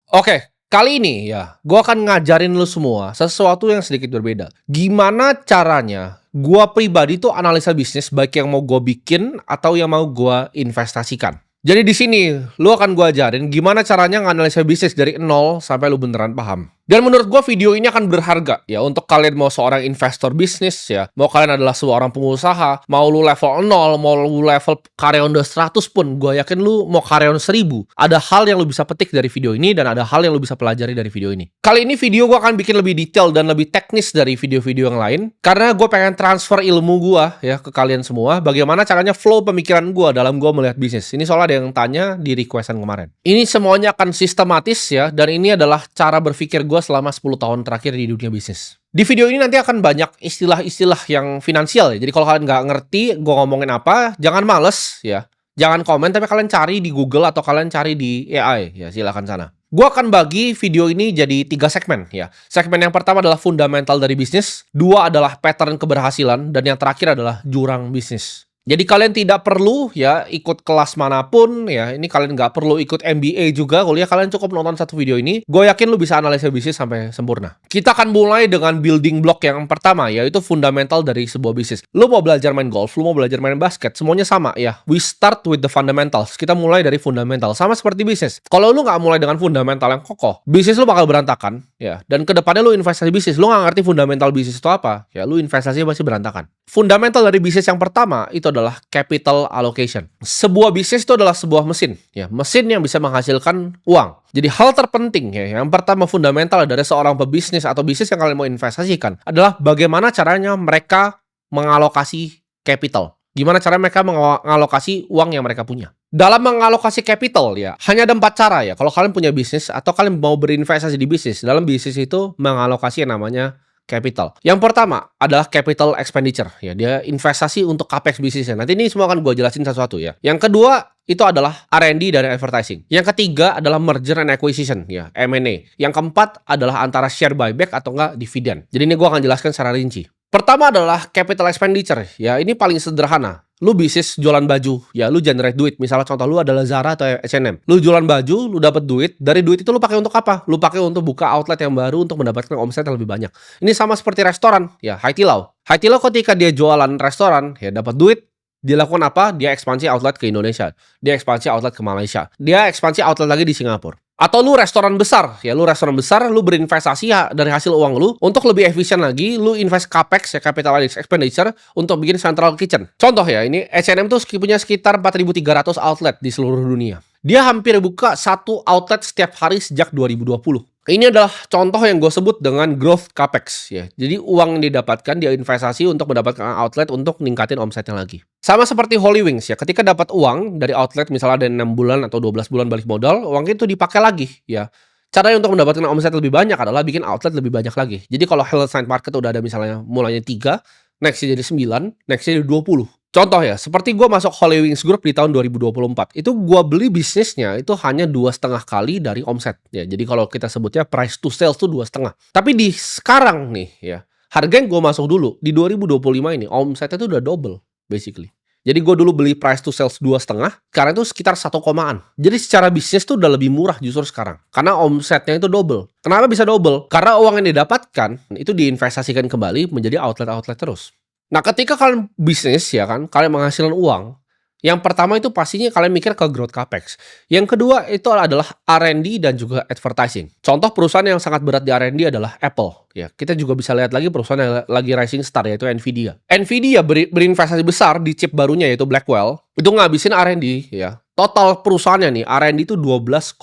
Oke, kali ini ya, gua akan ngajarin lu semua sesuatu yang sedikit berbeda. Gimana caranya gua pribadi tuh analisa bisnis baik yang mau gua bikin atau yang mau gua investasikan. Jadi di sini lu akan gua ajarin gimana caranya nganalisa bisnis dari nol sampai lu beneran paham. Dan menurut gua video ini akan berharga ya untuk kalian mau seorang investor bisnis ya, mau kalian adalah seorang pengusaha, mau lu level nol, mau lu level karyawan udah 100 pun, gua yakin lu mau karyawan 1000. Ada hal yang lu bisa petik dari video ini dan ada hal yang lu bisa pelajari dari video ini. Kali ini video gua akan bikin lebih detail dan lebih teknis dari video-video yang lain karena gua pengen transfer ilmu gua ya ke kalian semua, bagaimana caranya flow pemikiran gua dalam gua melihat bisnis. Ini soalnya ada yang tanya di requestan kemarin. Ini semuanya akan sistematis ya, dan ini adalah cara berpikir gua selama 10 tahun terakhir di dunia bisnis. Di video ini nanti akan banyak istilah-istilah yang finansial ya. Jadi kalau kalian nggak ngerti gue ngomongin apa, jangan males ya. Jangan komen, tapi kalian cari di Google atau kalian cari di AI ya, silakan sana. Gue akan bagi video ini jadi 3 segmen ya. Segmen yang pertama adalah fundamental dari bisnis, 2 adalah pattern keberhasilan, dan yang terakhir adalah jurang bisnis. Jadi kalian tidak perlu ya ikut kelas manapun ya. Ini kalian nggak perlu ikut MBA juga kuliah. Kalian cukup nonton satu video ini. Gue yakin lu bisa analisa bisnis sampai sempurna. Kita akan mulai dengan building block yang pertama, yaitu fundamental dari sebuah bisnis. Lu mau belajar main golf, lu mau belajar main basket, semuanya sama ya. We start with the fundamentals. Kita mulai dari fundamental. Sama seperti bisnis. Kalau lu nggak mulai dengan fundamental yang kokoh, bisnis lu bakal berantakan ya. Dan kedepannya lu investasi bisnis, lu nggak ngerti fundamental bisnis itu apa ya, lu investasinya pasti berantakan. Fundamental dari bisnis yang pertama itu adalah capital allocation. Sebuah bisnis itu adalah sebuah mesin, ya, mesin yang bisa menghasilkan uang. Jadi hal terpenting ya, yang pertama fundamental dari seorang pebisnis atau bisnis yang kalian mau investasikan adalah bagaimana caranya mereka mengalokasi capital. Gimana cara mereka mengalokasi uang yang mereka punya. Dalam mengalokasi capital ya, hanya ada 4 cara ya. Kalau kalian punya bisnis atau kalian mau berinvestasi di bisnis, dalam bisnis itu mengalokasi yang namanya capital. Yang pertama adalah capital expenditure ya, dia investasi untuk capex bisnisnya. Nanti ini semua akan gue jelasin satu-satu ya. Yang kedua itu adalah R&D dan advertising. Yang ketiga adalah merger and acquisition ya, M&A. Yang keempat adalah antara share buyback atau enggak dividen. Jadi ini gue akan jelaskan secara rinci. Pertama adalah capital expenditure ya, ini paling sederhana. Lu bisnis jualan baju, ya lu generate duit. Misalnya contoh lu adalah Zara atau H&M. Lu jualan baju, lu dapat duit. Dari duit itu lu pakai untuk apa? Lu pakai untuk buka outlet yang baru untuk mendapatkan omset yang lebih banyak. Ini sama seperti restoran, ya, Haidilao. Haidilao ketika dia jualan restoran, ya dapat duit. Dia lakukan apa? Dia ekspansi outlet ke Indonesia. Dia ekspansi outlet ke Malaysia. Dia ekspansi outlet lagi di Singapura. Atau lu restoran besar, ya lu restoran besar, lu berinvestasi ya dari hasil uang lu untuk lebih efisien lagi, lu invest capex ya, capital expenditure untuk bikin central kitchen. Contoh ya, ini H&M tuh punya sekitar 4.300 outlet di seluruh dunia. Dia hampir buka 1 outlet setiap hari sejak 2020. Ini adalah contoh yang gue sebut dengan growth capex ya. Jadi uang yang didapatkan dia investasi untuk mendapatkan outlet untuk ningkatin omsetnya lagi. Sama seperti Holy Wings ya, ketika dapat uang dari outlet misalnya ada 6 bulan atau 12 bulan balik modal, uang itu dipakai lagi ya. Caranya untuk mendapatkan omset lebih banyak adalah bikin outlet lebih banyak lagi. Jadi kalau Hillside Market udah ada misalnya mulanya 3, nextnya jadi 9, nextnya jadi 20. Contoh ya, seperti gue masuk Holy Wings Group di tahun 2024. Itu gue beli bisnisnya itu hanya 2,5 kali dari omset. Ya, jadi kalau kita sebutnya price to sales tuh 2,5. Tapi di sekarang nih ya, harga yang gue masuk dulu di 2025 ini, omsetnya tuh udah double basically. Jadi gue dulu beli price to sales 2,5, sekarang itu sekitar 1 komaan. Jadi secara bisnis tuh udah lebih murah justru sekarang. Karena omsetnya itu double. Kenapa bisa double? Karena uang yang didapatkan itu diinvestasikan kembali menjadi outlet-outlet terus. Nah, ketika kalian bisnis ya kan, kalian menghasilkan uang, yang pertama itu pastinya kalian mikir ke growth capex. Yang kedua itu adalah R&D dan juga advertising. Contoh perusahaan yang sangat berat di R&D adalah Apple. Ya, kita juga bisa lihat lagi perusahaan yang lagi rising star yaitu Nvidia. Nvidia berinvestasi besar di chip barunya yaitu Blackwell. Itu ngabisin R&D ya. Total perusahaannya nih R&D itu 12,9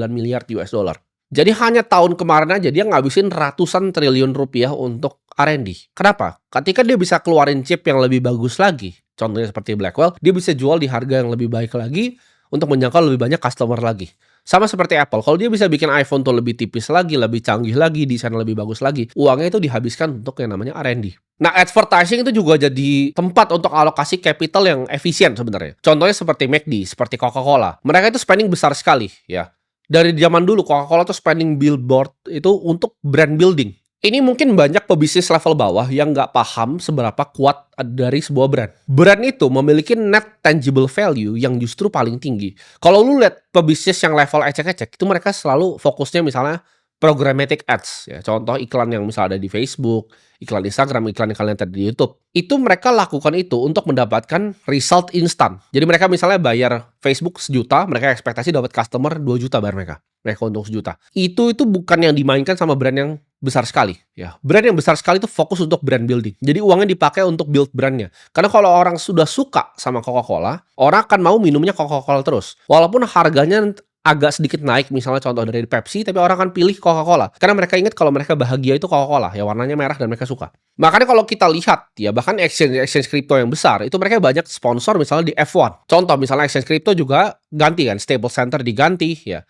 miliar US dollar. Jadi hanya tahun kemarin aja dia ngabisin ratusan triliun rupiah untuk R&D. Kenapa? Ketika dia bisa keluarin chip yang lebih bagus lagi, contohnya seperti Blackwell, dia bisa jual di harga yang lebih baik lagi untuk menjangkau lebih banyak customer lagi. Sama seperti Apple, kalau dia bisa bikin iPhone tuh lebih tipis lagi, lebih canggih lagi, desain lebih bagus lagi, uangnya itu dihabiskan untuk yang namanya R&D. Nah, advertising itu juga jadi tempat untuk alokasi capital yang efisien sebenarnya. Contohnya seperti McD, seperti Coca-Cola. Mereka itu spending besar sekali ya. Dari zaman dulu Coca-Cola tuh spending billboard itu untuk brand building. Ini mungkin banyak pebisnis level bawah yang nggak paham seberapa kuat dari sebuah brand. Brand itu memiliki net tangible value yang justru paling tinggi. Kalau lu lihat pebisnis yang level ecek-ecek, itu mereka selalu fokusnya misalnya programmatic ads, ya. Contoh iklan yang misalnya ada di Facebook, iklan Instagram, iklan-iklan yang tadi di YouTube. Itu mereka lakukan itu untuk mendapatkan result instan. Jadi mereka misalnya bayar Facebook 1 juta, mereka ekspektasi dapat customer 2 juta bayar mereka. Mereka untung 1 juta. Itu bukan yang dimainkan sama brand yang besar sekali, ya. Brand yang besar sekali itu fokus untuk brand building. Jadi uangnya dipakai untuk build brandnya. Karena kalau orang sudah suka sama Coca-Cola, orang akan mau minumnya Coca-Cola terus. Walaupun harganya agak sedikit naik, misalnya contoh dari Pepsi, tapi orang akan pilih Coca-Cola. Karena mereka ingat kalau mereka bahagia itu Coca-Cola, ya warnanya merah dan mereka suka. Makanya kalau kita lihat, ya bahkan exchange crypto yang besar, itu mereka banyak sponsor misalnya di F1. Contoh misalnya exchange crypto juga ganti kan, Stable Center diganti, ya.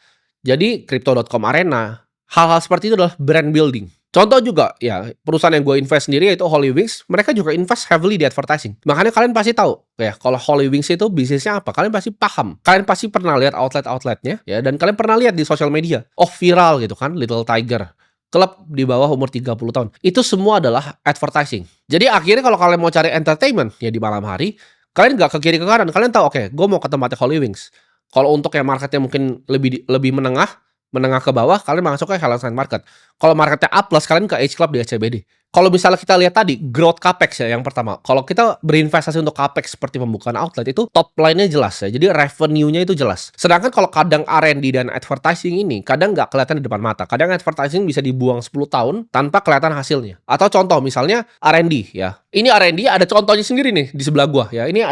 Jadi Crypto.com Arena, hal-hal seperti itu adalah brand building. Contoh juga, ya perusahaan yang gue invest sendiri yaitu Holy Wings, mereka juga invest heavily di advertising. Makanya kalian pasti tahu, ya kalau Holy Wings itu bisnisnya apa, kalian pasti paham. Kalian pasti pernah lihat outlet-outletnya, ya, dan kalian pernah lihat di sosial media. Oh viral gitu kan, Little Tiger. Klub di bawah umur 30 tahun. Itu semua adalah advertising. Jadi akhirnya kalau kalian mau cari entertainment, ya di malam hari, kalian nggak ke kiri ke kanan. Kalian tahu, oke, gue mau ke tempatnya Holy Wings. Kalau untuk yang marketnya mungkin lebih menengah ke bawah, kalian masuk ke Hello Sign Market. Kalau marketnya A+, kalian ke H Club di SCBD. Kalau misalnya kita lihat tadi, growth capex ya yang pertama. Kalau kita berinvestasi untuk capex seperti pembukaan outlet, itu top line-nya jelas ya. Jadi revenue-nya itu jelas. Sedangkan kalau kadang R&D dan advertising ini, kadang nggak kelihatan di depan mata. Kadang advertising bisa dibuang 10 tahun tanpa kelihatan hasilnya. Atau contoh misalnya R&D ya. Ini R&D ada contohnya sendiri nih di sebelah gua ya. Ini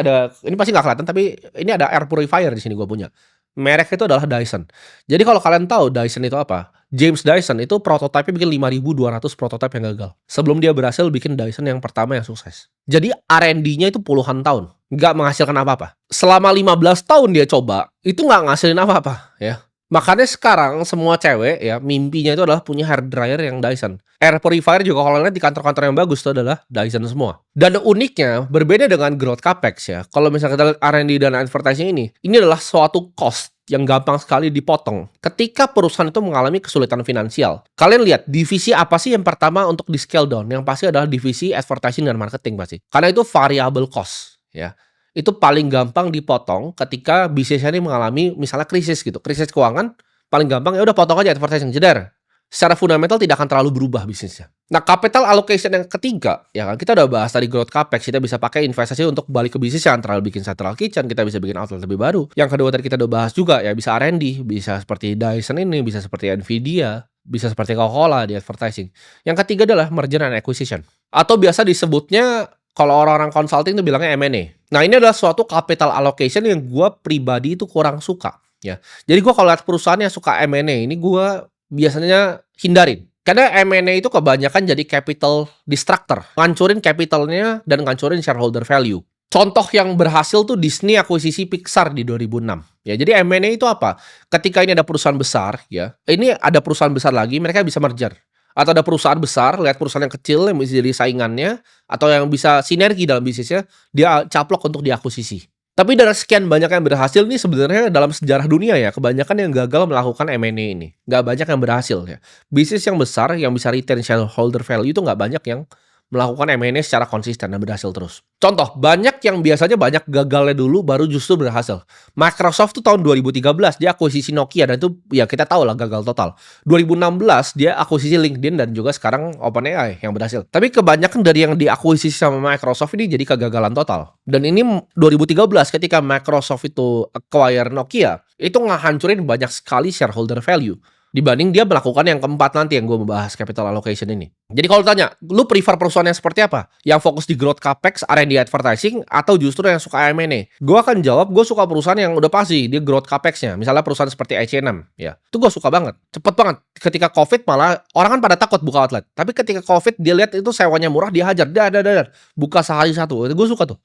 pasti nggak kelihatan, tapi ini ada air purifier di sini gua punya. Merek itu adalah Dyson. Jadi kalau kalian tahu Dyson itu apa? James Dyson itu prototipe bikin 5.200 prototipe yang gagal. Sebelum dia berhasil bikin Dyson yang pertama yang sukses. Jadi R&D-nya itu puluhan tahun. Nggak menghasilkan apa-apa. Selama 15 tahun dia coba, itu nggak ngasilin apa-apa. Ya. Makanya sekarang semua cewek ya mimpinya itu adalah punya hair dryer yang Dyson. Air purifier juga kalau lihat di kantor-kantor yang bagus itu adalah Dyson semua. Dan uniknya berbeda dengan growth capex ya. Kalau misalnya kita lihat R&D dan advertising ini adalah suatu cost yang gampang sekali dipotong. Ketika perusahaan itu mengalami kesulitan finansial, kalian lihat divisi apa sih yang pertama untuk di scale down? Yang pasti adalah divisi advertising dan marketing pasti. Karena itu variable cost ya. Itu paling gampang dipotong ketika bisnisnya ini mengalami misalnya krisis gitu. Krisis keuangan paling gampang ya udah potong aja advertising, jeder. Secara fundamental tidak akan terlalu berubah bisnisnya. Nah, capital allocation yang ketiga, ya kan kita udah bahas tadi growth capex, kita bisa pakai investasi untuk balik ke bisnis yang terlalu bikin central kitchen, kita bisa bikin outlet lebih baru. Yang kedua tadi kita udah bahas juga ya bisa R&D, bisa seperti Dyson ini, bisa seperti Nvidia, bisa seperti Coca-Cola di advertising. Yang ketiga adalah merger and acquisition. Atau biasa disebutnya kalau orang-orang consulting itu bilangnya M&A. Nah, ini adalah suatu capital allocation yang gue pribadi itu kurang suka. Ya. Jadi gue kalau lihat perusahaan yang suka M&A, ini gue biasanya hindarin. Karena M&A itu kebanyakan jadi capital distractor. Ngancurin capitalnya dan ngancurin shareholder value. Contoh yang berhasil tuh Disney akuisisi Pixar di 2006. Ya, jadi M&A itu apa? Ketika ini ada perusahaan besar, ya, ini ada perusahaan besar lagi, mereka bisa merger. Atau ada perusahaan besar, lihat perusahaan yang kecil yang bisa jadi saingannya, atau yang bisa sinergi dalam bisnisnya, dia caplok untuk diakuisisi. Tapi dari sekian banyak yang berhasil nih sebenarnya dalam sejarah dunia ya, kebanyakan yang gagal melakukan M&A ini. Nggak banyak yang berhasil ya. Bisnis yang besar, yang bisa retain shareholder value itu nggak banyak yang melakukan M&A secara konsisten dan berhasil terus. Contoh, banyak yang biasanya banyak gagalnya dulu baru justru berhasil. Microsoft tuh tahun 2013 dia akuisisi Nokia dan itu ya kita tahu lah gagal total. 2016 dia akuisisi LinkedIn dan juga sekarang OpenAI yang berhasil. Tapi kebanyakan dari yang diakuisisi sama Microsoft ini jadi kegagalan total. Dan ini 2013 ketika Microsoft itu acquire Nokia, itu ngehancurin banyak sekali shareholder value. Dibanding dia melakukan yang keempat nanti yang gue membahas capital allocation ini. Jadi kalau tanya, lu prefer perusahaan yang seperti apa? Yang fokus di growth capex, R&D advertising, atau justru yang suka M&A? Gue akan jawab, gue suka perusahaan yang udah pasti dia growth capexnya. Misalnya perusahaan seperti H&M, ya. Itu gue suka banget. Cepet banget. Ketika COVID malah, orang kan pada takut buka outlet. Tapi ketika COVID, dia lihat itu sewanya murah, dia hajar. Dar. Buka sehari satu. Gue suka tuh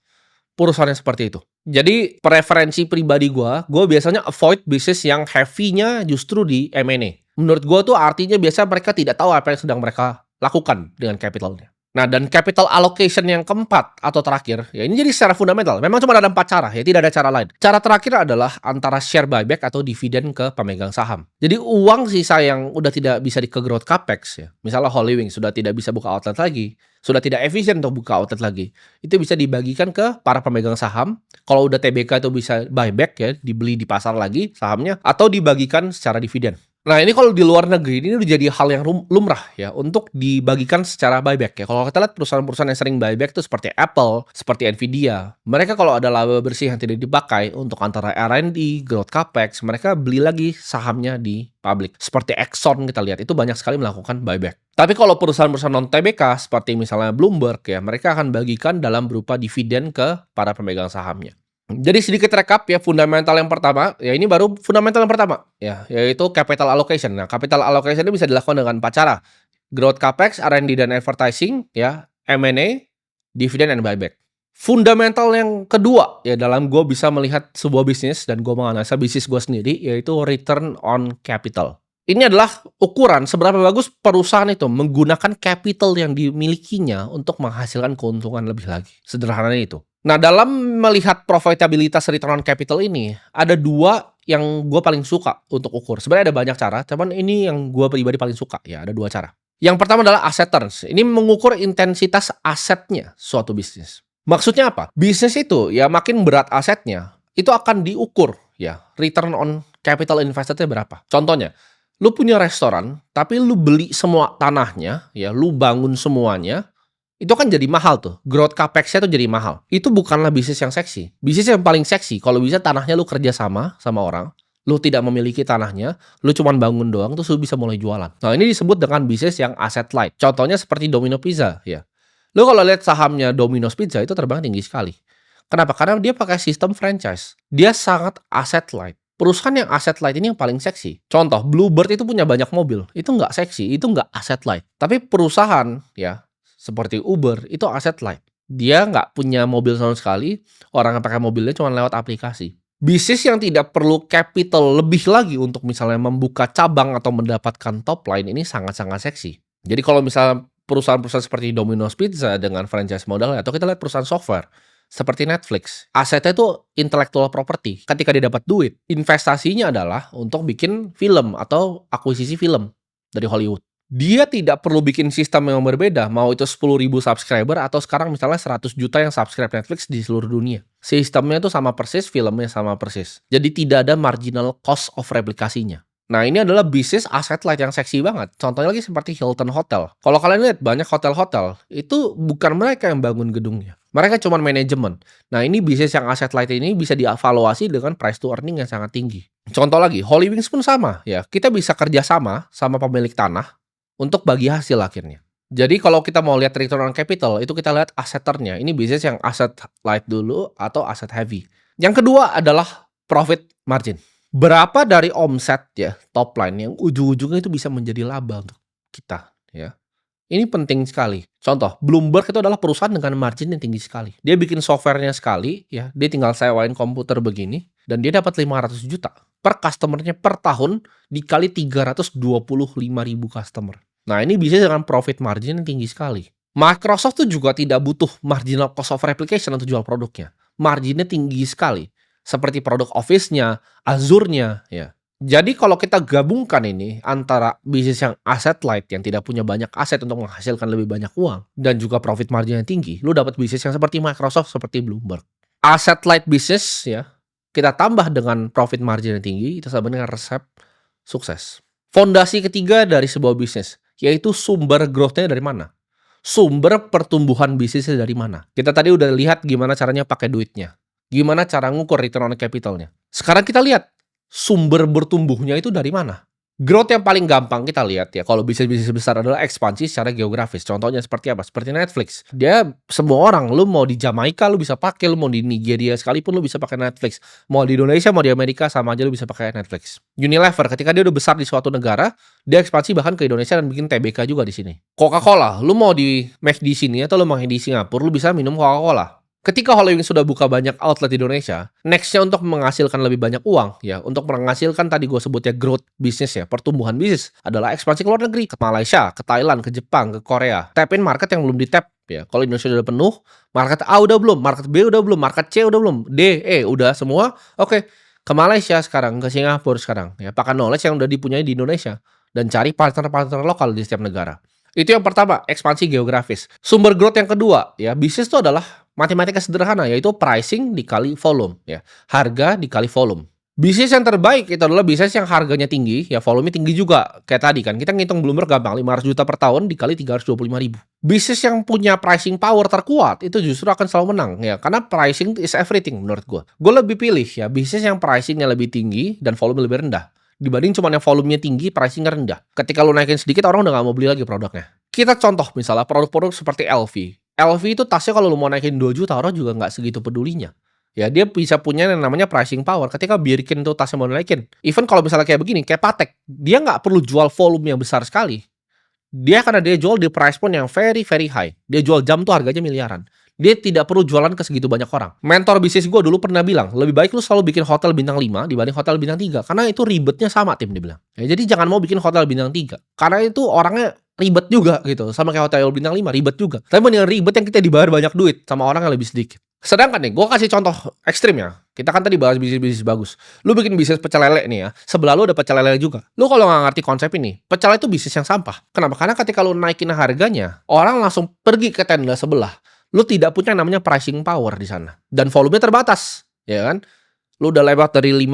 perusahaan yang seperti itu. Jadi preferensi pribadi gue biasanya avoid bisnis yang heavy-nya justru di M&A. Menurut gue tuh artinya biasa mereka tidak tahu apa yang sedang mereka lakukan dengan capitalnya. Nah, dan capital allocation yang keempat atau terakhir, ya ini jadi secara fundamental. Memang cuma ada 4 cara, ya tidak ada cara lain. Cara terakhir adalah antara share buyback atau dividen ke pemegang saham. Jadi uang sisa yang udah tidak bisa ke growth capex ya. Misalnya Holywing sudah tidak bisa buka outlet lagi, sudah tidak efisien untuk buka outlet lagi. Itu bisa dibagikan ke para pemegang saham. Kalau udah TBK itu bisa buyback ya, dibeli di pasar lagi sahamnya atau dibagikan secara dividen. Nah, ini kalau di luar negeri ini udah jadi hal yang lumrah ya untuk dibagikan secara buyback ya. Kalau kita lihat perusahaan-perusahaan yang sering buyback itu seperti Apple, seperti Nvidia. Mereka kalau ada laba bersih yang tidak dipakai untuk antara R&D, growth capex, mereka beli lagi sahamnya di public. Seperti Exxon kita lihat itu banyak sekali melakukan buyback. Tapi kalau perusahaan-perusahaan non TBK seperti misalnya Bloomberg ya, mereka akan bagikan dalam berupa dividen ke para pemegang sahamnya. Jadi sedikit rekap ya, fundamental yang pertama, ya ini baru fundamental yang pertama, ya, yaitu capital allocation. Nah, capital allocation ini bisa dilakukan dengan 4 cara. Growth capex, R&D dan advertising, ya, M&A, dividend and buyback. Fundamental yang kedua, ya dalam gue bisa melihat sebuah bisnis dan gue menganalisa bisnis gue sendiri, yaitu return on capital. Ini adalah ukuran seberapa bagus perusahaan itu menggunakan capital yang dimilikinya untuk menghasilkan keuntungan lebih lagi. Sederhananya itu. Nah, dalam melihat profitabilitas return on capital ini, ada 2 yang gue paling suka untuk ukur. Sebenarnya ada banyak cara, cuman ini yang gue pribadi paling suka. Ya, ada 2 cara. Yang pertama adalah asset turns. Ini mengukur intensitas asetnya suatu bisnis. Maksudnya apa? Bisnis itu ya makin berat asetnya, itu akan diukur ya, return on capital investednya berapa. Contohnya, lu punya restoran, tapi lu beli semua tanahnya, ya, lu bangun semuanya, itu kan jadi mahal tuh. Growth capex-nya tuh jadi mahal. Itu bukanlah bisnis yang seksi. Bisnis yang paling seksi, kalau bisa tanahnya lu kerja sama orang, lu tidak memiliki tanahnya, lu cuma bangun doang, terus lu bisa mulai jualan. Nah, ini disebut dengan bisnis yang asset light. Contohnya seperti Domino Pizza, ya. Lu kalau lihat sahamnya Domino's Pizza itu terbang tinggi sekali. Kenapa? Karena dia pakai sistem franchise. Dia sangat asset light. Perusahaan yang asset light ini yang paling seksi. Contoh, Bluebird itu punya banyak mobil. Itu nggak seksi, itu nggak asset light. Tapi perusahaan, ya, seperti Uber, itu asset light. Dia nggak punya mobil sama sekali, orang yang pakai mobilnya cuma lewat aplikasi. Bisnis yang tidak perlu capital lebih lagi untuk misalnya membuka cabang atau mendapatkan top line ini sangat-sangat seksi. Jadi kalau misalnya perusahaan-perusahaan seperti Domino's Pizza dengan franchise model, atau kita lihat perusahaan software, seperti Netflix, asetnya itu intellectual property. Ketika dia dapat duit, investasinya adalah untuk bikin film atau akuisisi film dari Hollywood. Dia tidak perlu bikin sistem yang berbeda, mau itu 10.000 subscriber atau sekarang misalnya 100 juta yang subscribe Netflix di seluruh dunia. Sistemnya itu sama persis, filmnya sama persis. Jadi tidak ada marginal cost of replikasinya. Nah, ini adalah bisnis asset light yang seksi banget. Contohnya lagi seperti Hilton Hotel. Kalau kalian lihat banyak hotel-hotel, itu bukan mereka yang bangun gedungnya. Mereka cuma manajemen. Nah, ini bisnis yang asset light ini bisa dievaluasi dengan price to earning yang sangat tinggi. Contoh lagi, Holywings pun sama ya. Kita bisa kerja sama pemilik tanah untuk bagi hasil akhirnya. Jadi kalau kita mau lihat return on capital, itu kita lihat asset turn-nya. Ini bisnis yang asset light dulu atau asset heavy. Yang kedua adalah profit margin. Berapa dari omset ya, top line yang ujung-ujungnya itu bisa menjadi laba untuk kita ya. Ini penting sekali. Contoh, Bloomberg itu adalah perusahaan dengan margin yang tinggi sekali. Dia bikin softwarenya sekali ya, dia tinggal sewain komputer begini dan dia dapat 500 juta per customernya per tahun dikali 325.000 customer. Nah, ini bisa dengan profit margin yang tinggi sekali. Microsoft tuh juga tidak butuh marginal cost of replication untuk jual produknya. Marginnya tinggi sekali. Seperti produk Office-nya, Azure-nya, ya. Jadi kalau kita gabungkan ini antara bisnis yang asset light yang tidak punya banyak aset untuk menghasilkan lebih banyak uang dan juga profit margin yang tinggi, lu dapat bisnis yang seperti Microsoft, seperti Bloomberg. Asset light bisnis ya, kita tambah dengan profit margin yang tinggi, itu sama dengan resep sukses. Fondasi ketiga dari sebuah bisnis, yaitu sumber growth-nya dari mana? Sumber pertumbuhan bisnisnya dari mana? Kita tadi udah lihat gimana caranya pakai duitnya. Gimana cara ngukur return on capital-nya. Sekarang kita lihat sumber bertumbuhnya itu dari mana? Growth yang paling gampang kita lihat ya, kalau bisnis-bisnis besar adalah ekspansi secara geografis. Contohnya seperti apa? Seperti Netflix. Dia semua orang, lu mau di Jamaika lu bisa pakai, lu mau di Nigeria sekalipun lu bisa pakai Netflix. Mau di Indonesia, mau di Amerika sama aja lu bisa pakai Netflix. Unilever ketika dia udah besar di suatu negara, dia ekspansi bahkan ke Indonesia dan bikin TBK juga di sini. Coca-Cola, lu mau di McD di sini atau lu mau di Singapura, lu bisa minum Coca-Cola. Ketika Halloween sudah buka banyak outlet di Indonesia, next-nya untuk menghasilkan lebih banyak uang, ya, untuk menghasilkan tadi gue sebutnya growth bisnis ya, pertumbuhan bisnis, adalah ekspansi ke luar negeri, ke Malaysia, ke Thailand, ke Jepang, ke Korea. Tap in market yang belum di-tap, ya. Kalau Indonesia udah penuh, market A udah belum, market B udah belum, market C udah belum, D, E udah semua, oke. Ke Malaysia sekarang, ke Singapura sekarang, ya, pakai knowledge yang udah dipunyai di Indonesia, dan cari partner-partner lokal di setiap negara. Itu yang pertama, ekspansi geografis. Sumber growth yang kedua, ya, bisnis itu adalah matematika sederhana, yaitu pricing dikali volume, ya. Harga dikali volume. Bisnis yang terbaik itu adalah bisnis yang harganya tinggi, ya volume tinggi juga. Kayak tadi kan, kita ngitung Bloomberg gampang, 500 juta per tahun dikali 325.000. Bisnis yang punya pricing power terkuat, itu justru akan selalu menang, ya. Karena pricing is everything menurut gue. Gue lebih pilih, ya, bisnis yang pricingnya lebih tinggi dan volume lebih rendah. Dibanding cuma yang volumenya tinggi, pricingnya rendah. Ketika lu naikin sedikit, orang udah gak mau beli lagi produknya. Kita contoh misalnya produk-produk seperti LV. LV itu tasnya kalau lu mau naikin 2 juta, orang juga nggak segitu pedulinya. Ya, dia bisa punya yang namanya pricing power ketika bikin tuh tasnya mau naikin. Even kalau misalnya kayak begini, kayak Patek, dia nggak perlu jual volume yang besar sekali. Karena dia jual di price point yang very very high. Dia jual jam tuh harganya miliaran. Dia tidak perlu jualan ke segitu banyak orang. Mentor bisnis gue dulu pernah bilang, lebih baik lu selalu bikin hotel bintang 5 dibanding hotel bintang 3. Karena itu ribetnya sama, tim, dia bilang. Ya, jadi jangan mau bikin hotel bintang 3. Karena itu orangnya ribet juga gitu. Sama kayak hotel bintang 5, ribet juga. Tapi mendingan ribet yang kita dibayar banyak duit sama orang yang lebih sedikit. Sedangkan nih, gue kasih contoh ekstrim ya. Kita kan tadi bahas bisnis-bisnis bagus. Lu bikin bisnis pecel lele nih ya. Sebelah lu ada pecel lele juga. Lu kalau nggak ngerti konsep ini, pecel lele itu bisnis yang sampah. Kenapa? Karena ketika lu naikin harganya, orang langsung pergi ke tenda sebelah. Lu tidak punya yang namanya pricing power di sana. Dan volumenya terbatas, ya kan? Lu udah lewat dari 5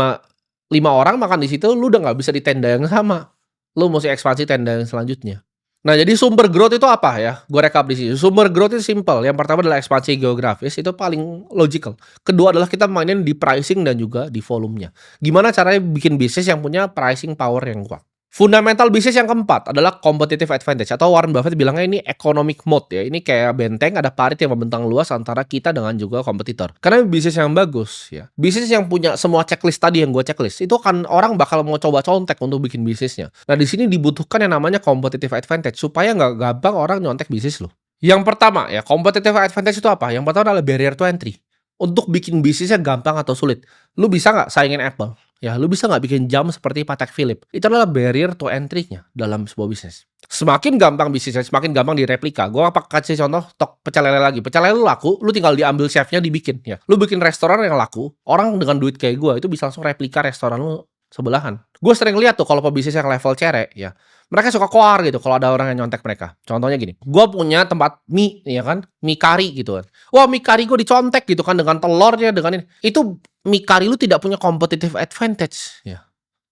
orang makan di situ, lu udah nggak bisa di tenda yang sama. Lu mesti ekspansi tenda yang selanjutnya. Nah, jadi sumber growth itu apa ya? Gue rekap di sini. Sumber growth itu simple. Yang pertama adalah ekspansi geografis, itu paling logical. Kedua adalah kita mainin di pricing dan juga di volumenya. Gimana caranya bikin bisnis yang punya pricing power yang kuat? Fundamental bisnis yang keempat adalah competitive advantage, atau Warren Buffett bilangnya ini economic moat ya. Ini kayak benteng, ada parit yang membentang luas antara kita dengan juga kompetitor. Karena bisnis yang bagus ya, bisnis yang punya semua checklist tadi yang gue checklist, itu kan orang bakal mau coba contek untuk bikin bisnisnya. Nah, di sini dibutuhkan yang namanya competitive advantage supaya nggak gampang orang nyontek bisnis lo. Yang pertama ya, competitive advantage itu apa? Yang pertama adalah barrier to entry. Untuk bikin bisnisnya gampang atau sulit. Lu bisa nggak saingin Apple? Ya, lu bisa nggak bikin jam seperti Patek Philippe? Itu adalah barrier to entry-nya dalam sebuah bisnis. Semakin gampang bisnisnya, semakin gampang direplika. Gue kasih contoh pecel lele lagi. Pecel lele laku, lu tinggal diambil chefnya dibikin. Ya, lu bikin restoran yang laku, orang dengan duit kayak gue itu bisa langsung replika restoran lu sebelahan. Gue sering lihat tuh kalau pebisnis yang level cerek, ya, mereka suka koar gitu kalau ada orang yang nyontek mereka. Contohnya gini, gue punya tempat mie, ya kan, mie kari gitu kan. Wah, mie kari gue dicontek gitu kan dengan telurnya, dengan ini. Itu mie kari lu tidak punya competitive advantage, ya.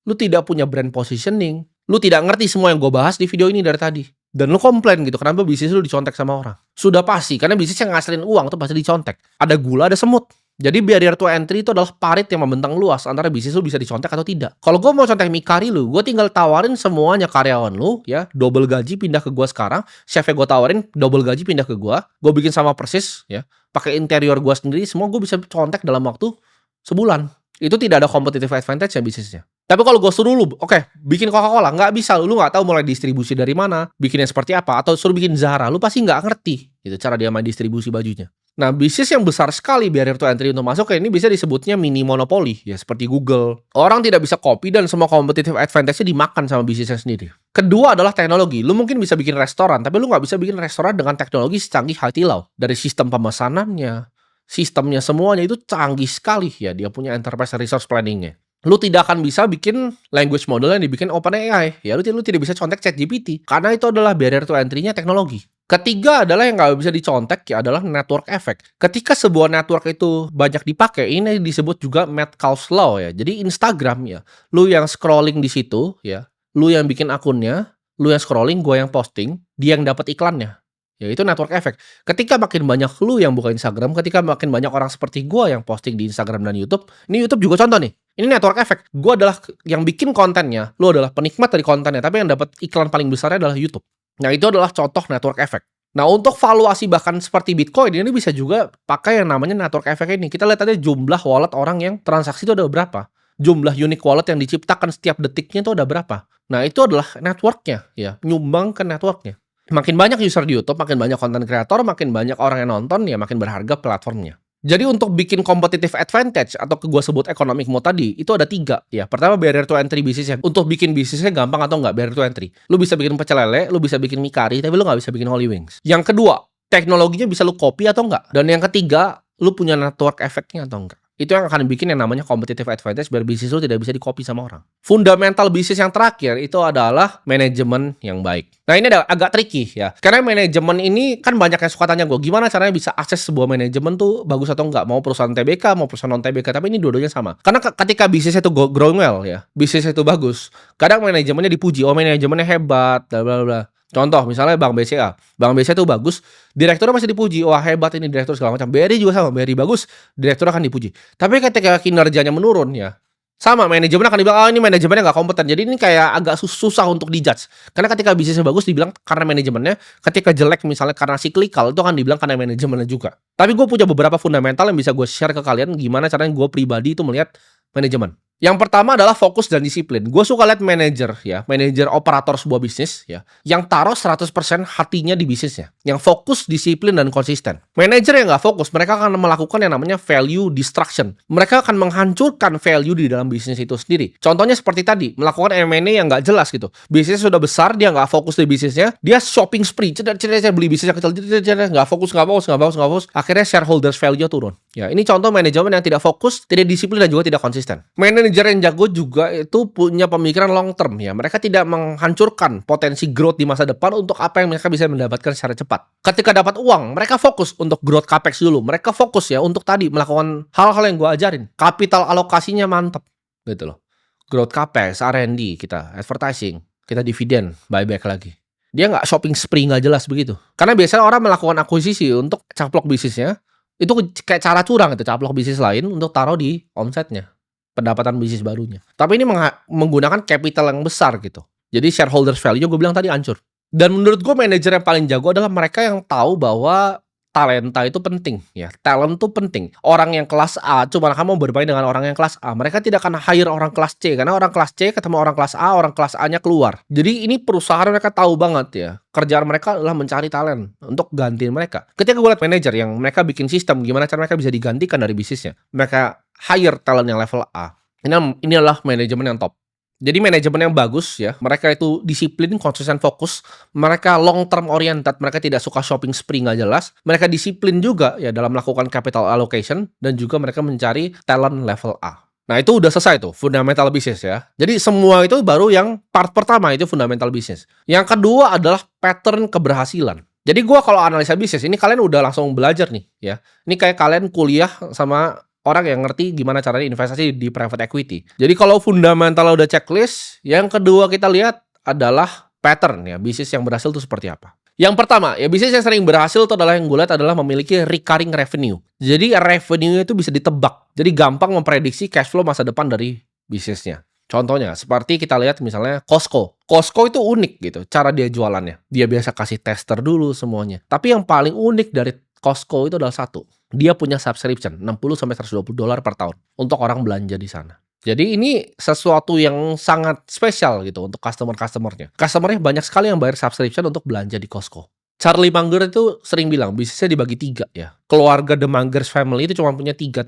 Lu tidak punya brand positioning, lu tidak ngerti semua yang gue bahas di video ini dari tadi. Dan lu komplain gitu, kenapa bisnis lu dicontek sama orang? Sudah pasti, karena bisnis yang ngasilin uang tuh pasti dicontek. Ada gula, ada semut. Jadi barrier to entry itu adalah parit yang membentang luas antara bisnis lu bisa dicontek atau tidak. Kalau gue mau contek mie kari lu, gue tinggal tawarin semuanya karyawan lu, ya, double gaji pindah ke gue sekarang, chefnya gue tawarin double gaji pindah ke gue bikin sama persis, ya, pakai interior gue sendiri, semua gue bisa contek dalam waktu sebulan. Itu tidak ada competitive advantage ya bisnisnya. Tapi kalau gue suruh lu, oke, bikin Coca-Cola, nggak bisa, lu nggak tahu mulai distribusi dari mana, bikinnya seperti apa, atau suruh bikin Zara, lu pasti nggak ngerti gitu cara dia main distribusi bajunya. Nah, bisnis yang besar sekali barrier to entry untuk masuk ke ini bisa disebutnya mini monopoli, ya, seperti Google. Orang tidak bisa copy dan semua competitive advantage-nya dimakan sama bisnisnya sendiri. Kedua adalah teknologi. Lu mungkin bisa bikin restoran, tapi lu nggak bisa bikin restoran dengan teknologi secanggih Haitilau. Dari sistem pemesanannya, sistemnya semuanya itu canggih sekali, ya. Dia punya enterprise resource planning-nya. Lu tidak akan bisa bikin language model yang dibikin OpenAI. Ya, lu tidak bisa contek ChatGPT. Karena itu adalah barrier to entry-nya teknologi. Ketiga adalah yang nggak bisa dicontek, ya, adalah network effect. Ketika sebuah network itu banyak dipakai, ini disebut juga Metcalfe's Law, ya. Jadi Instagram, ya, lu yang scrolling di situ, ya, lu yang bikin akunnya, lu yang scrolling, gua yang posting, dia yang dapat iklannya. Ya, itu network effect. Ketika makin banyak lu yang buka Instagram, ketika makin banyak orang seperti gua yang posting di Instagram dan YouTube, ini YouTube juga contoh nih. Ini network effect. Gua adalah yang bikin kontennya, lu adalah penikmat dari kontennya, tapi yang dapat iklan paling besarnya adalah YouTube. Nah, itu adalah contoh network effect. Nah, untuk valuasi bahkan seperti Bitcoin, ini bisa juga pakai yang namanya network effect ini. Kita lihat aja jumlah wallet orang yang transaksi itu ada berapa. Jumlah unique wallet yang diciptakan setiap detiknya itu ada berapa. Nah, itu adalah networknya, ya, nyumbang ke networknya. Makin banyak user di YouTube, makin banyak konten kreator, makin banyak orang yang nonton, ya makin berharga platformnya. Jadi untuk bikin competitive advantage atau gua sebut economic mode tadi, itu ada 3 ya. Pertama barrier to entry bisnisnya. Untuk bikin bisnisnya gampang atau enggak barrier to entry. Lu bisa bikin pecel lele, lu bisa bikin mie kari, tapi lu nggak bisa bikin Holy Wings. Yang kedua, teknologinya bisa lu copy atau enggak. Dan yang ketiga, lu punya network effect-nya atau enggak. Itu yang akan bikin yang namanya competitive advantage biar bisnis lu tidak bisa di-copy sama orang. Fundamental bisnis yang terakhir itu adalah manajemen yang baik. Nah ini agak tricky ya. Karena manajemen ini kan banyak yang suka tanya gue, gimana caranya bisa akses sebuah manajemen tuh bagus atau enggak. Mau perusahaan TBK, mau perusahaan non-TBK. Tapi ini dua-duanya sama. Karena ketika bisnisnya itu growing well ya, bisnisnya itu bagus. Kadang manajemennya dipuji, oh manajemennya hebat, bla bla bla. Contoh misalnya Bank BCA. Bank BCA itu bagus, direkturnya masih dipuji. Wah hebat ini direktur segala macam. BRI juga sama, BRI bagus, direktur akan dipuji. Tapi ketika kinerjanya menurun ya, sama manajemen akan dibilang, oh ini manajemennya nggak kompeten. Jadi ini kayak agak susah untuk dijudge. Karena ketika bisnisnya bagus dibilang karena manajemennya, ketika jelek misalnya karena cyclical itu akan dibilang karena manajemennya juga. Tapi gue punya beberapa fundamental yang bisa gue share ke kalian gimana caranya gue pribadi itu melihat manajemen. Yang pertama adalah fokus dan disiplin. Gue suka lihat manajer ya, manajer operator sebuah bisnis ya, yang taruh 100% hatinya di bisnisnya, yang fokus, disiplin dan konsisten. Manajer yang nggak fokus, mereka akan melakukan yang namanya value destruction. Mereka akan menghancurkan value di dalam bisnis itu sendiri. Contohnya seperti tadi, melakukan M&A yang nggak jelas gitu. Bisnisnya sudah besar, dia nggak fokus di bisnisnya, dia shopping spree, cedera beli bisnis yang kecil, nggak fokus. Akhirnya shareholders value turun. Ya, ini contoh manajemen yang tidak fokus, tidak disiplin dan juga tidak konsisten. Manajer yang jago juga itu punya pemikiran long term ya. Mereka tidak menghancurkan potensi growth di masa depan untuk apa yang mereka bisa mendapatkan secara cepat. Ketika dapat uang, mereka fokus untuk growth capex dulu. Mereka fokus ya untuk tadi melakukan hal-hal yang gue ajarin. Kapital alokasinya mantap gitu loh. Growth capex, R&D kita, advertising, kita dividen, buyback lagi. Dia nggak shopping spree nggak jelas begitu. Karena biasanya orang melakukan akuisisi untuk caplok bisnisnya. Itu kayak cara curang itu, caplok bisnis lain untuk taruh di omsetnya, pendapatan bisnis barunya. Tapi ini menggunakan capital yang besar gitu. Jadi shareholders value gue bilang tadi hancur. Dan menurut gue manajer yang paling jago adalah mereka yang tahu bahwa talenta itu penting ya. Talent itu penting. Orang yang kelas A cuma akan mau bermain dengan orang yang kelas A. Mereka tidak akan hire orang kelas C karena orang kelas C ketemu orang kelas A, orang kelas A-nya keluar. Jadi ini perusahaan mereka tahu banget ya. Kerjaan mereka adalah mencari talent untuk gantiin mereka. Ketika gue lihat manajer yang mereka bikin sistem gimana cara mereka bisa digantikan dari bisnisnya. Mereka hire talent yang level A. Ini adalah manajemen yang top. Jadi manajemen yang bagus ya, mereka itu disiplin, konsisten, fokus, mereka long term oriented, mereka tidak suka shopping spree nggak jelas, mereka disiplin juga ya dalam melakukan capital allocation dan juga mereka mencari talent level A. Nah itu udah selesai tuh fundamental bisnis ya. Jadi semua itu baru yang part pertama itu fundamental bisnis. Yang kedua adalah pattern keberhasilan. Jadi gua kalau analisa bisnis ini kalian udah langsung belajar nih ya. Ini kayak kalian kuliah sama orang yang ngerti gimana caranya investasi di private equity. Jadi kalau fundamental udah checklist, yang kedua kita lihat adalah pattern ya, bisnis yang berhasil itu seperti apa. Yang pertama, ya bisnis yang sering berhasil itu adalah yang gue lihat adalah memiliki recurring revenue. Jadi revenue itu bisa ditebak. Jadi gampang memprediksi cash flow masa depan dari bisnisnya. Contohnya, seperti kita lihat misalnya Costco. Costco itu unik gitu, cara dia jualannya. Dia biasa kasih tester dulu semuanya. Tapi yang paling unik dari Costco itu adalah satu. Dia punya subscription $60-120 per tahun untuk orang belanja di sana. Jadi ini sesuatu yang sangat spesial gitu untuk customer-customernya. Customernya banyak sekali yang bayar subscription untuk belanja di Costco. Charlie Munger itu sering bilang bisnisnya dibagi 3 ya. Keluarga The Mungers family itu cuma punya 3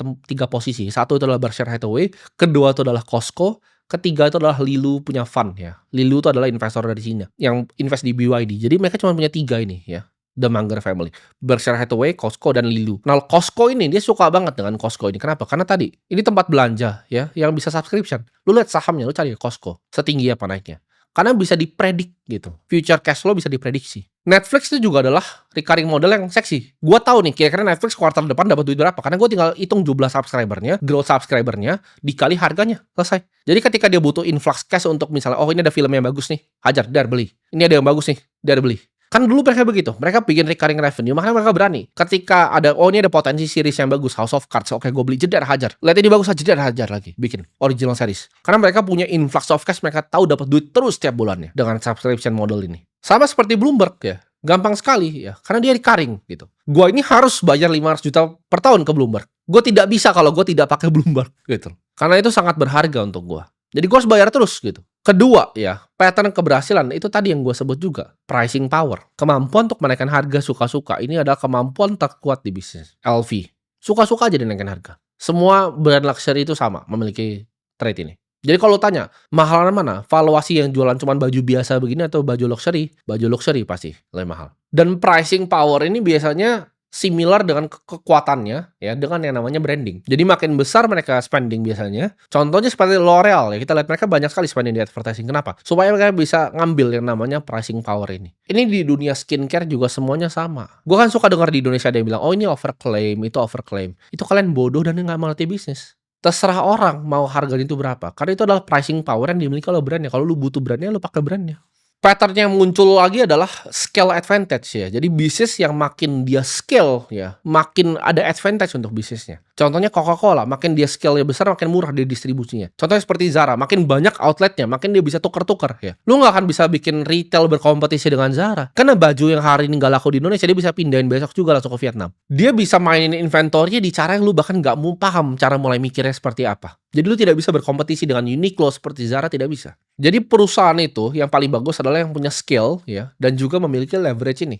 posisi. Satu itu adalah Berkshire Hathaway, kedua itu adalah Costco, ketiga itu adalah Lilu punya fund ya. Lilu itu adalah investor dari Cina yang invest di BYD. Jadi mereka cuma punya 3 ini ya. The Munger family, Berkshire Hathaway, Costco, dan Lilu. Nah, Costco ini dia suka banget dengan Costco ini. Kenapa? Karena tadi ini tempat belanja ya, yang bisa subscription. Lu lihat sahamnya, lu cari Costco, setinggi apa naiknya. Karena bisa dipredik gitu. Future cash flow bisa diprediksi. Netflix itu juga adalah recurring model yang seksi. Gua tahu nih, kira-kira Netflix kuartal depan dapat duit berapa. Karena gue tinggal hitung jumlah subscribernya, growth subscribernya, dikali harganya. Selesai. Jadi ketika dia butuh influx cash untuk misalnya, oh ini ada film yang bagus nih, hajar, dar beli. Ini ada yang bagus nih, dar beli. Kan dulu mereka begitu, mereka bikin recurring revenue, makanya mereka berani. Ketika ada, oh ini ada potensi series yang bagus, House of Cards, oke gue beli, jedar hajar. Lihat ini bagus, jedar hajar lagi, bikin original series. Karena mereka punya influx of cash, mereka tahu dapat duit terus setiap bulannya dengan subscription model ini. Sama seperti Bloomberg ya, gampang sekali ya, karena dia recurring gitu. Gua ini harus bayar 500 juta per tahun ke Bloomberg. Gue tidak bisa kalau gue tidak pakai Bloomberg gitu. Karena itu sangat berharga untuk gue. Jadi gue harus bayar terus gitu. Kedua ya, pattern keberhasilan itu tadi yang gue sebut juga. Pricing power. Kemampuan untuk menaikkan harga suka-suka. Ini adalah kemampuan terkuat di bisnis. LV. suka-suka aja dinaikin harga. Semua brand luxury itu sama memiliki trait ini. Jadi kalau tanya, mahalan mana? Valuasi yang jualan cuma baju biasa begini atau baju luxury? Baju luxury pasti lebih mahal. Dan pricing power ini biasanya similar dengan kekuatannya ya dengan yang namanya branding. Jadi makin besar mereka spending biasanya. Contohnya seperti L'Oreal ya, kita lihat mereka banyak sekali spending di advertising. Kenapa? Supaya mereka bisa ngambil yang namanya pricing power ini. Ini di dunia skincare juga semuanya sama. Gue kan suka dengar di Indonesia ada yang bilang, oh ini overclaim, itu overclaim. Itu kalian bodoh dan nggak mengerti bisnis. Terserah orang mau harganya itu berapa. Karena itu adalah pricing power yang dimiliki oleh brandnya. Kalau lu butuh brandnya, lu pakai brandnya. Pattern yang muncul lagi adalah scale advantage ya. Jadi bisnis yang makin dia scale ya, makin ada advantage untuk bisnisnya. Contohnya Coca-Cola, makin dia scale-nya besar, makin murah di distribusinya. Contohnya seperti Zara, makin banyak outletnya, makin dia bisa tuker-tuker ya. Lu nggak akan bisa bikin retail berkompetisi dengan Zara. Karena baju yang hari ini nggak laku di Indonesia, dia bisa pindahin besok juga langsung ke Vietnam. Dia bisa mainin inventory di cara yang lu bahkan nggak mau paham cara mulai mikirnya seperti apa. Jadi lu tidak bisa berkompetisi dengan Uniqlo seperti Zara, tidak bisa. Jadi perusahaan itu yang paling bagus adalah yang punya scale ya dan juga memiliki leverage ini,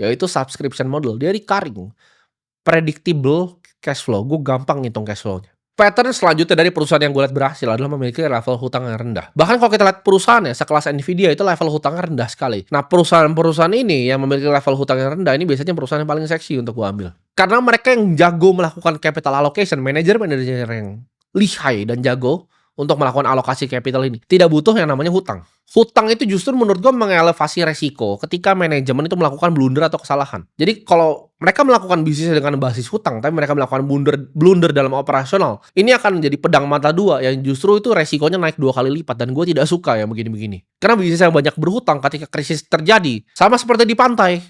yaitu subscription model. Dia recurring, predictable cash flow. Gue gampang ngitung cash flow-nya. Pattern selanjutnya dari perusahaan yang gue lihat berhasil adalah memiliki level hutang yang rendah. Bahkan kalau kita lihat perusahaannya sekelas Nvidia itu level hutangnya rendah sekali. Nah perusahaan-perusahaan ini yang memiliki level hutang yang rendah ini biasanya perusahaan yang paling seksi untuk gue ambil. Karena mereka yang jago melakukan capital allocation, manajer yang lihai dan jago untuk melakukan alokasi capital ini. Tidak butuh yang namanya hutang. Hutang itu justru menurut gue mengelevasi resiko ketika manajemen itu melakukan blunder atau kesalahan. Jadi kalau mereka melakukan bisnis dengan basis hutang, tapi mereka melakukan blunder dalam operasional, ini akan menjadi pedang mata dua yang justru itu resikonya naik 2 kali lipat. Dan gue tidak suka yang begini-begini. Karena bisnis yang banyak berhutang ketika krisis terjadi, sama seperti di pantai.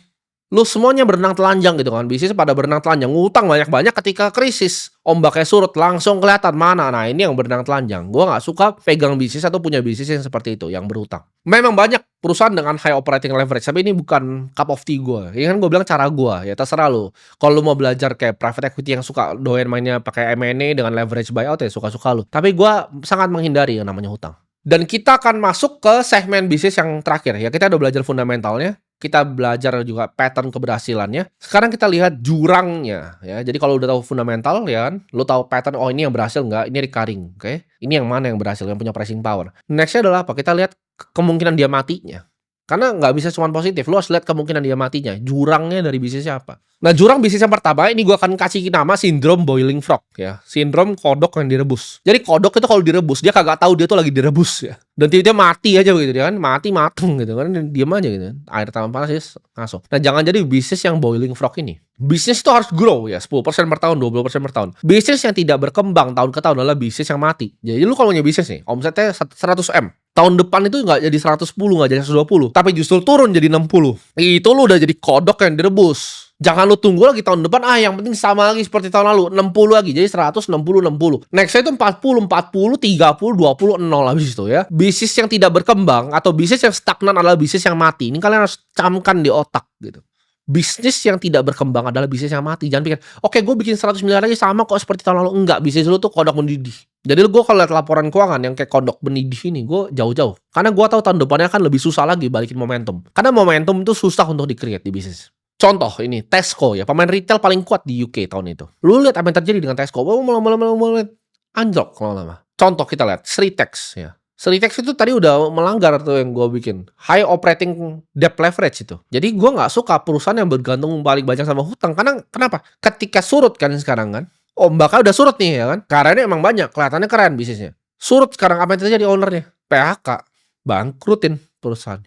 Lu semuanya berenang telanjang gitu kan. Bisnis pada berenang telanjang. Ngutang banyak-banyak ketika krisis. Ombaknya surut langsung kelihatan mana. Nah ini yang berenang telanjang. Gue gak suka pegang bisnis atau punya bisnis yang seperti itu. Yang berhutang. Memang banyak perusahaan dengan high operating leverage. Tapi ini bukan cup of tea gue. Ini kan gue bilang cara gue. Ya terserah lu. Kalau lu mau belajar kayak private equity yang suka doyan mainnya pakai M&A dengan leverage buyout ya suka-suka lu. Tapi gue sangat menghindari yang namanya hutang. Dan kita akan masuk ke segmen bisnis yang terakhir. Ya kita udah belajar fundamentalnya. Kita belajar juga pattern keberhasilannya. Sekarang kita lihat jurangnya ya. Jadi kalau udah tahu fundamental ya kan, lo tahu pattern, oh ini yang berhasil nggak, ini recurring, oke? Ini yang mana yang berhasil, yang punya pricing power. Nextnya adalah apa? Kita lihat kemungkinan dia matinya. Karena nggak bisa cuma positif, lo harus lihat kemungkinan dia matinya. Jurangnya dari bisnisnya apa? Nah jurang bisnis yang pertama ini gue akan kasih nama sindrom boiling frog ya. Sindrom kodok yang direbus. Jadi kodok itu kalau direbus dia kagak tahu dia tuh lagi direbus ya. Dan tiba-tiba mati aja begitu dia kan. Mati mateng gitu kan. Diam aja gitu. Air tangan panas ya ngaso. Nah jangan jadi bisnis yang boiling frog ini. Bisnis itu harus grow ya. 10% per tahun, 20% per tahun. Bisnis yang tidak berkembang tahun ke tahun adalah bisnis yang mati. Jadi lu kalau punya bisnis nih, omsetnya 100M. Tahun depan itu nggak jadi 110, nggak jadi 120. Tapi justru turun jadi 60. Itu lu udah jadi kodok yang direbus. Jangan lu tunggu lagi tahun depan, yang penting sama lagi seperti tahun lalu, 60 lagi, jadi 100, 60, 60. Nextnya itu 40, 30, 30, 20, 0 habis itu ya. Bisnis yang tidak berkembang atau bisnis yang stagnan adalah bisnis yang mati. Ini kalian harus camkan di otak gitu. Bisnis yang tidak berkembang adalah bisnis yang mati. Jangan pikir, oke gue bikin 100 miliar lagi sama kok seperti tahun lalu. Enggak, bisnis lu tuh kodok mendidih. Jadi gue kalau lihat laporan keuangan yang kayak kodok mendidih ini, gue jauh-jauh. Karena gue tahu tahun depannya akan lebih susah lagi balikin momentum. Karena momentum itu susah untuk di-create di bisnis. Contoh ini, Tesco ya, pemain retail paling kuat di UK tahun itu. Lu lihat apa yang terjadi dengan Tesco, mulai anjlok lama-lama. Contoh kita lihat, Sritex ya. Sritex itu tadi udah melanggar tuh yang gue bikin. High operating debt leverage itu. Jadi gue gak suka perusahaan yang bergantung paling banyak sama hutang. Karena kenapa? Ketika surut kan sekarang kan, ombaknya udah surut nih ya kan. Karena ini emang banyak, kelihatannya keren bisnisnya. Surut sekarang apa yang terjadi ownernya? PHK, bangkrutin perusahaan.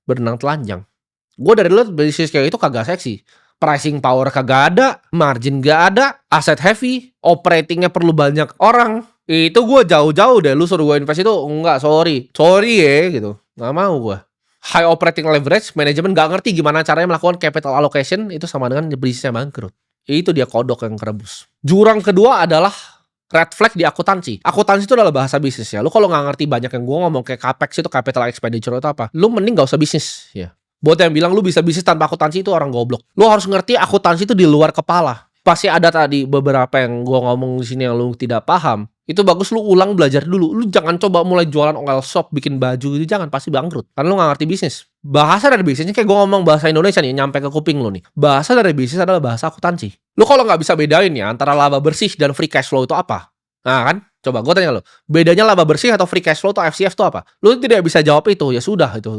Berenang telanjang. Gue dari dulu bisnis kayak itu kagak seksi. Pricing power kagak ada, margin gak ada, asset heavy, operatingnya perlu banyak orang. Itu gue jauh-jauh deh. Lu suruh gue invest itu, enggak, sorry ya gitu. Gak mau gue. High operating leverage, manajemen gak ngerti gimana caranya melakukan capital allocation, itu sama dengan bisnisnya bangkrut. Itu dia kodok yang kerebus. Jurang kedua adalah red flag di akuntansi. Akuntansi itu adalah bahasa bisnis ya. Lu kalau gak ngerti banyak yang gue ngomong kayak capex itu capital expenditure itu apa, lu mending gak usah bisnis ya. Buat yang bilang lu bisa bisnis tanpa akuntansi itu orang goblok. Lu harus ngerti akuntansi itu di luar kepala. Pasti ada tadi beberapa yang gue ngomong di sini yang lu tidak paham. Itu bagus lu ulang belajar dulu. Lu jangan coba mulai jualan oil shop, bikin baju gitu, jangan, pasti bangkrut. Karena lu nggak ngerti bisnis. Bahasa dari bisnisnya kayak gue ngomong bahasa Indonesia nih, nyampe ke kuping lu nih. Bahasa dari bisnis adalah bahasa akuntansi. Lu kalau nggak bisa bedain ya antara laba bersih dan free cash flow itu apa? Nah kan, coba gue tanya lo, bedanya laba bersih atau free cash flow atau FCF itu apa? Lu tidak bisa jawab itu, ya sudah itu.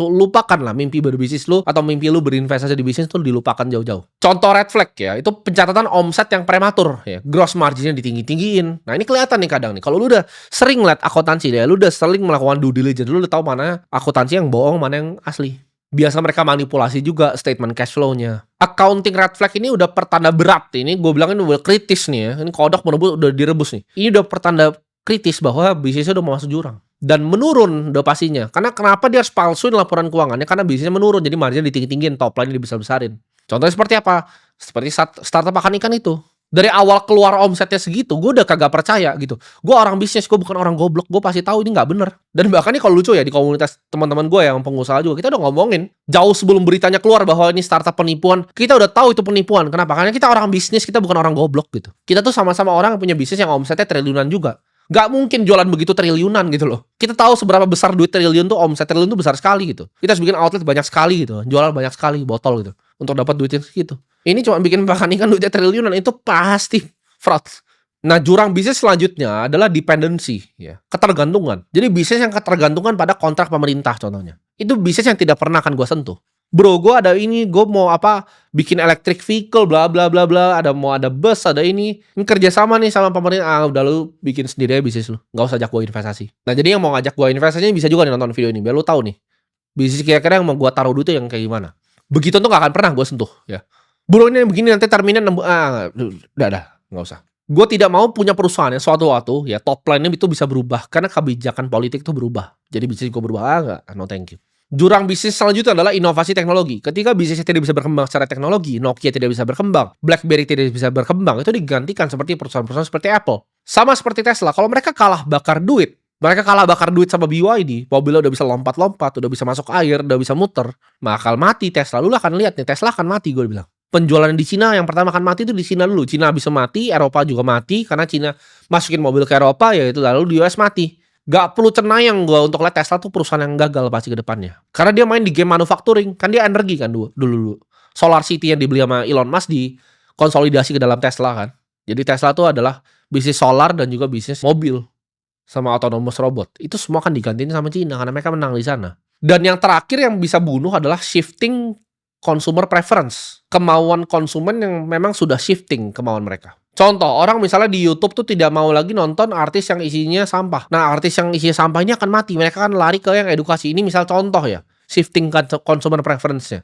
Lupakan lah mimpi berbisnis lu atau mimpi lu berinvestasi di bisnis itu dilupakan jauh-jauh. Contoh red flag ya, itu pencatatan omset yang prematur ya, gross marginnya ditinggi-tinggiin. Nah ini kelihatan nih kadang nih, kalau lu udah sering liat akuntansi deh, lu udah sering melakukan due diligence, lu udah tahu mana akuntansi yang bohong, mana yang asli. Biasa mereka manipulasi juga statement cash flow-nya. Accounting red flag ini udah pertanda berat. Ini gue bilang ini udah kritis nih ya. Ini kodok merebus udah direbus nih. Ini udah pertanda kritis bahwa bisnisnya udah mau masuk jurang. Dan menurun udah pastinya. Karena kenapa dia harus palsuin laporan keuangannya? Karena bisnisnya menurun. Jadi margin ditinggi-tinggiin, top line dibesar-besarin. Contohnya seperti apa? Seperti startup makan ikan itu. Dari awal keluar omsetnya segitu, gue udah kagak percaya gitu. Gue orang bisnis, gue bukan orang goblok. Gue pasti tahu ini nggak bener. Dan bahkan ini kalau lucu ya, di komunitas teman-teman gue yang pengusaha juga, kita udah ngomongin jauh sebelum beritanya keluar bahwa ini startup penipuan. Kita udah tahu itu penipuan. Kenapa? Karena kita orang bisnis, kita bukan orang goblok gitu. Kita tuh sama-sama orang yang punya bisnis yang omsetnya triliunan juga. Gak mungkin jualan begitu triliunan gitu loh. Kita tahu seberapa besar duit triliun tuh, omset triliun tuh besar sekali gitu. Kita harus bikin outlet banyak sekali gitu, jualan banyak sekali botol gitu untuk dapat duitnya segitu. Ini cuma bikin makan ikan duitnya triliunan, itu pasti fraud. Nah, jurang bisnis selanjutnya adalah dependency ya, ketergantungan. Jadi bisnis yang ketergantungan pada kontrak pemerintah contohnya. Itu bisnis yang tidak pernah akan gue sentuh. Bro, gue ada ini, gue mau apa, bikin electric vehicle, bla bla bla bla, mau ada bus, ada ini kerja sama nih sama pemerintah. Udah lu bikin sendiri aja bisnis lu, nggak usah ajak gue investasi. Nah, jadi yang mau ngajak gue investasinya bisa juga nih nonton video ini, biar lu tahu nih bisnis kira-kira yang mau gue taruh duitnya yang kayak gimana. Begitu tuh nggak akan pernah gue sentuh ya. Bro, ini begini nanti terminnya udah, nggak usah. Gue tidak mau punya perusahaan yang suatu waktu ya top line-nya itu bisa berubah karena kebijakan politik itu berubah. Jadi bisnis gue berubah nggak? No thank you. Jurang bisnis selanjutnya adalah inovasi teknologi. Ketika bisnisnya tidak bisa berkembang secara teknologi, Nokia tidak bisa berkembang, BlackBerry tidak bisa berkembang, itu digantikan seperti perusahaan-perusahaan seperti Apple. Sama seperti Tesla, kalau mereka kalah bakar duit sama BYD, mobilnya udah bisa lompat-lompat, udah bisa masuk air, udah bisa muter, bakal mati Tesla. Lu akan lihat nih, Tesla akan mati gue bilang. Penjualan di Cina yang pertama akan mati itu di Cina dulu. Cina bisa mati, Eropa juga mati, karena Cina masukin mobil ke Eropa, ya itu lalu di US mati. Gak perlu cenayang gue untuk lihat Tesla tuh perusahaan yang gagal pasti ke depannya. Karena dia main di game manufacturing. Kan dia energi kan dulu. Solar City yang dibeli sama Elon Musk dikonsolidasi ke dalam Tesla kan. Jadi Tesla tuh adalah bisnis solar dan juga bisnis mobil. Sama autonomous robot. Itu semua kan digantiin sama Cina karena mereka menang di sana. Dan yang terakhir yang bisa bunuh adalah shifting consumer preference. Kemauan konsumen yang memang sudah shifting kemauan mereka. Contoh, orang misalnya di YouTube tuh tidak mau lagi nonton artis yang isinya sampah. Nah, artis yang isinya sampah ini akan mati. Mereka kan lari ke yang edukasi. Ini misal contoh ya, shifting consumer preference-nya.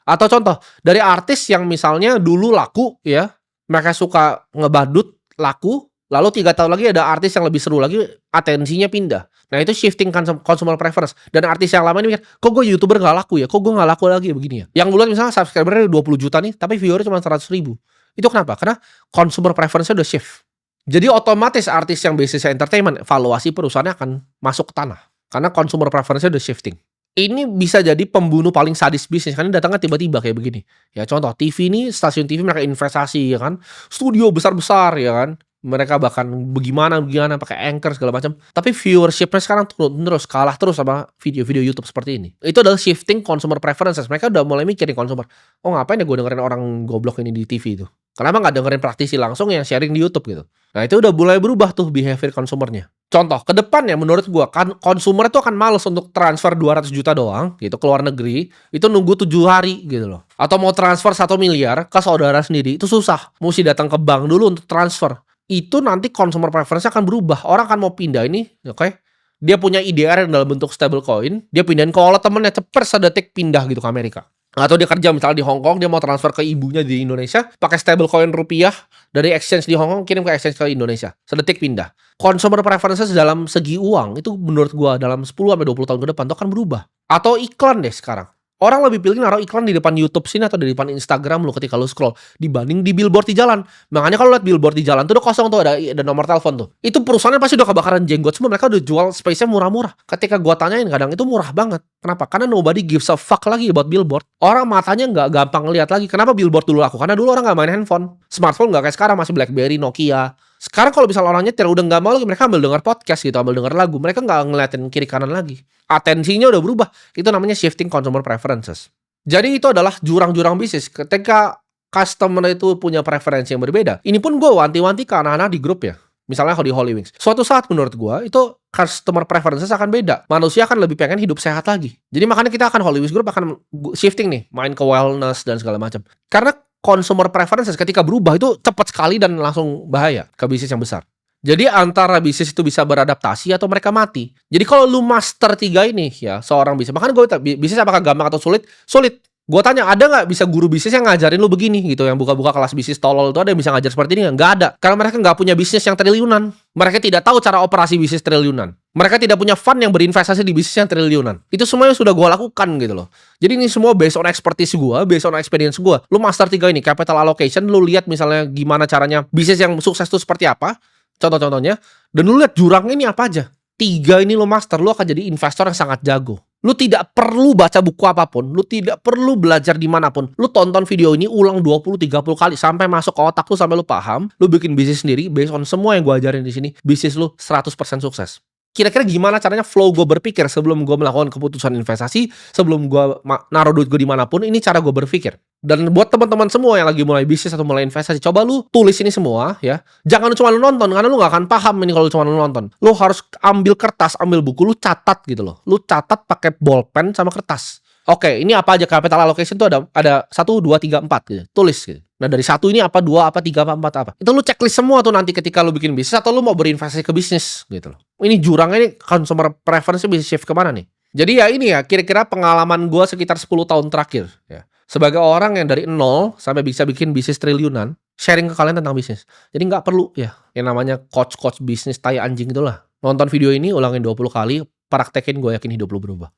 Atau contoh, dari artis yang misalnya dulu laku ya, mereka suka ngebadut, laku, lalu 3 tahun lagi ada artis yang lebih seru lagi, atensinya pindah. Nah, itu shifting consumer preference. Dan artis yang lama ini mikir, kok gue YouTuber gak laku ya? Kok gue gak laku lagi ya begini ya? Yang bulan misalnya subscribernya 20 juta nih, tapi viewernya cuma 100 ribu. Itu kenapa? Karena consumer preference-nya udah shift. Jadi otomatis artis yang bisnisnya entertainment, valuasi perusahaannya akan masuk ke tanah. Karena consumer preference-nya udah shifting. Ini bisa jadi pembunuh paling sadis bisnis. Karena datangnya tiba-tiba kayak begini. Ya contoh, TV ini, stasiun TV mereka investasi ya kan. Studio besar-besar ya kan. Mereka bahkan bagaimana pakai anchor segala macam. Tapi viewership-nya sekarang turun terus, kalah terus sama video-video YouTube seperti ini. Itu adalah shifting consumer preferences. Mereka udah mulai mikir nih consumer. Oh ngapain ya gue dengerin orang goblok ini di TV itu? Kenapa nggak dengerin praktisi langsung yang sharing di YouTube gitu? Nah itu udah mulai berubah tuh behavior konsumernya. Contoh, ke depan ya menurut gue kan konsumer itu akan males untuk transfer 200 juta doang gitu ke luar negeri. Itu nunggu 7 hari gitu loh. Atau mau transfer 1 miliar ke saudara sendiri itu susah. Mesti datang ke bank dulu untuk transfer. Itu nanti consumer preference akan berubah. Orang akan mau pindah ini, oke? Dia punya IDR yang dalam bentuk stablecoin, dia pindahin ke wallet temennya, cepet sedetik pindah gitu ke Amerika. Atau dia kerja misalnya di Hong Kong, dia mau transfer ke ibunya di Indonesia, pakai stablecoin rupiah dari exchange di Hong Kong kirim ke exchange ke Indonesia, sedetik pindah. Consumer preferences dalam segi uang itu menurut gua dalam 10-20 tahun ke depan itu akan berubah. Atau iklan deh sekarang. Orang lebih pilih naruh iklan di depan YouTube sini atau di depan Instagram lu ketika lu scroll dibanding di billboard di jalan. Makanya kalau lihat billboard di jalan tuh udah kosong tuh ada nomor telepon tuh. Itu perusahaannya pasti udah kebakaran jenggot semua. Mereka udah jual space-nya murah-murah. Ketika gua tanyain kadang itu murah banget. Kenapa? Karena nobody gives a fuck lagi about billboard. Orang matanya nggak gampang lihat lagi. Kenapa billboard dulu laku? Karena dulu orang nggak main handphone. Smartphone nggak kayak sekarang masih BlackBerry, Nokia. Sekarang kalau misalnya orang nyetir udah nggak mau lagi, mereka ambil denger podcast gitu, ambil denger lagu, mereka nggak ngeliatin kiri kanan lagi. Atensinya udah berubah. Itu namanya shifting consumer preferences. Jadi itu adalah jurang-jurang bisnis. Ketika customer itu punya preferensi yang berbeda. Ini pun gue wanti-wanti ke anak-anak di grup ya. Misalnya di Holy Wings. Suatu saat menurut gue itu customer preferences akan beda. Manusia akan lebih pengen hidup sehat lagi. Jadi makanya kita akan Holy Wings Group akan shifting nih, main ke wellness dan segala macam. Karena consumer preferences ketika berubah itu cepat sekali dan langsung bahaya ke bisnis yang besar. Jadi antara bisnis itu bisa beradaptasi atau mereka mati. Jadi kalau lu master 3 ini ya, seorang bisnis. Makanya gue bisnis apakah gampang atau sulit? Sulit. Gue tanya, ada nggak bisa guru bisnis yang ngajarin lu begini gitu, yang buka-buka kelas bisnis tolol itu ada yang bisa ngajar seperti ini? Nggak ada. Karena mereka nggak punya bisnis yang triliunan. Mereka tidak tahu cara operasi bisnis triliunan. Mereka tidak punya fund yang berinvestasi di bisnis yang triliunan. Itu semuanya sudah gue lakukan gitu loh. Jadi ini semua based on expertise gue, based on experience gue. Lu master 3 ini, capital allocation, lu lihat misalnya gimana caranya bisnis yang sukses itu seperti apa, contoh-contohnya, dan lu lihat jurangnya ini apa aja. 3 ini lu master, lu akan jadi investor yang sangat jago. Lu tidak perlu baca buku apapun, lu tidak perlu belajar dimanapun. Lu tonton video ini ulang 20-30 kali sampai masuk ke otak lu, sampai lu paham. Lu bikin bisnis sendiri based on semua yang gue ajarin di sini. Bisnis lu 100% sukses. Kira-kira gimana caranya flow gue berpikir sebelum gue melakukan keputusan investasi, sebelum gue naruh duit gue dimanapun, ini cara gue berpikir. Dan buat teman-teman semua yang lagi mulai bisnis atau mulai investasi, coba lu tulis ini semua ya. Jangan cuma lu nonton, karena lu gak akan paham ini kalau cuma lu nonton. Lu harus ambil kertas, ambil buku, lu catat gitu loh. Lu catat pakai bolpen sama kertas. Oke, ini apa aja capital allocation tuh ada 1, 2, 3, 4 gitu. Tulis gitu. Nah dari 1 ini apa, 2 apa, 3 apa, 4 apa. Itu lu checklist semua tuh nanti ketika lu bikin bisnis atau lu mau berinvestasi ke bisnis gitu loh. Ini jurangnya ini consumer preference bisa shift kemana nih. Jadi ya ini ya kira-kira pengalaman gue sekitar 10 tahun terakhir ya. Sebagai orang yang dari 0 sampai bisa bikin bisnis triliunan, sharing ke kalian tentang bisnis. Jadi nggak perlu ya yang namanya coach bisnis tai anjing itulah. Nonton video ini, ulangin 20 kali, praktekin, gue yakin hidup lu berubah.